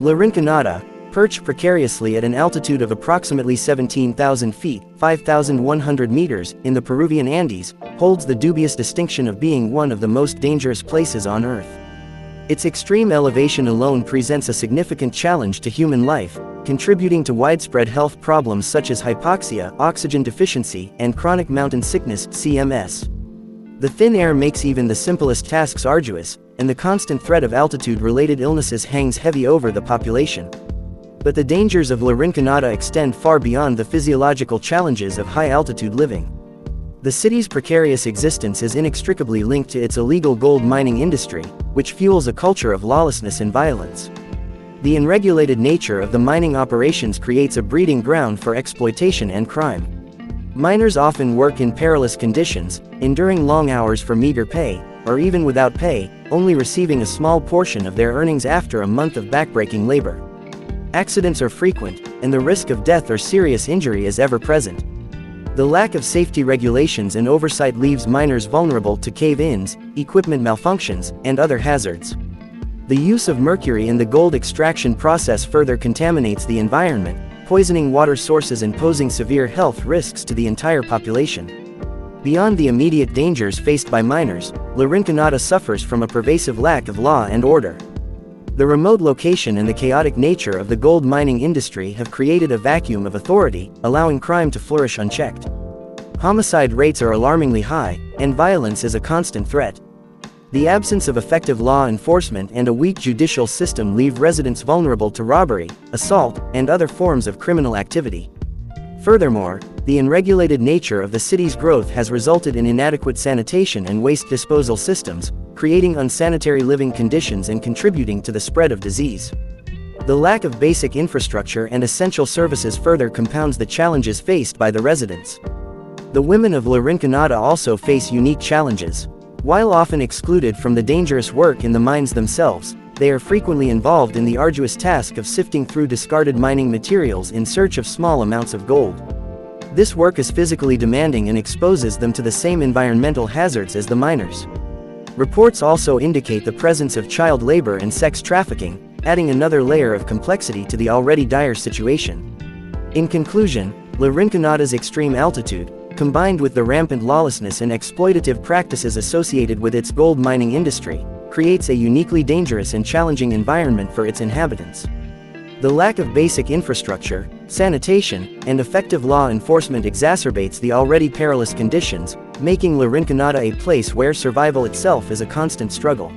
La Rinconada, perched precariously at an altitude of approximately 17,000 feet, 5,100 meters, in the Peruvian Andes, holds the dubious distinction of being one of the most dangerous places on Earth. Its extreme elevation alone presents a significant challenge to human life, contributing to widespread health problems such as hypoxia, oxygen deficiency, and chronic mountain sickness, CMS. The thin air makes even the simplest tasks arduous, and the constant threat of altitude-related illnesses hangs heavy over the population. But the dangers of La Rinconada extend far beyond the physiological challenges of high-altitude living. The city's precarious existence is inextricably linked to its illegal gold mining industry, which fuels a culture of lawlessness and violence. The unregulated nature of the mining operations creates a breeding ground for exploitation and crime. Miners often work in perilous conditions, enduring long hours for meager pay, or even without pay, only receiving a small portion of their earnings after a month of backbreaking labor. Accidents are frequent, and the risk of death or serious injury is ever present. The lack of safety regulations and oversight leaves miners vulnerable to cave-ins, equipment malfunctions, and other hazards. The use of mercury in the gold extraction process further contaminates the environment, poisoning water sources and posing severe health risks to the entire population. Beyond the immediate dangers faced by miners, La Rinconada suffers from a pervasive lack of law and order. The remote location and the chaotic nature of the gold mining industry have created a vacuum of authority, allowing crime to flourish unchecked. Homicide rates are alarmingly high, and violence is a constant threat. The absence of effective law enforcement and a weak judicial system leave residents vulnerable to robbery, assault, and other forms of criminal activity. Furthermore, the unregulated nature of the city's growth has resulted in inadequate sanitation and waste disposal systems, creating unsanitary living conditions and contributing to the spread of disease. The lack of basic infrastructure and essential services further compounds the challenges faced by the residents. The women of La Rinconada also face unique challenges. While often excluded from the dangerous work in the mines themselves, they are frequently involved in the arduous task of sifting through discarded mining materials in search of small amounts of gold. This work is physically demanding and exposes them to the same environmental hazards as the miners. Reports also indicate the presence of child labor and sex trafficking, adding another layer of complexity to the already dire situation. In conclusion, La Rinconada's extreme altitude, combined with the rampant lawlessness and exploitative practices associated with its gold mining industry, creates a uniquely dangerous and challenging environment for its inhabitants. The lack of basic infrastructure, sanitation, and effective law enforcement exacerbates the already perilous conditions, making La Rinconada a place where survival itself is a constant struggle.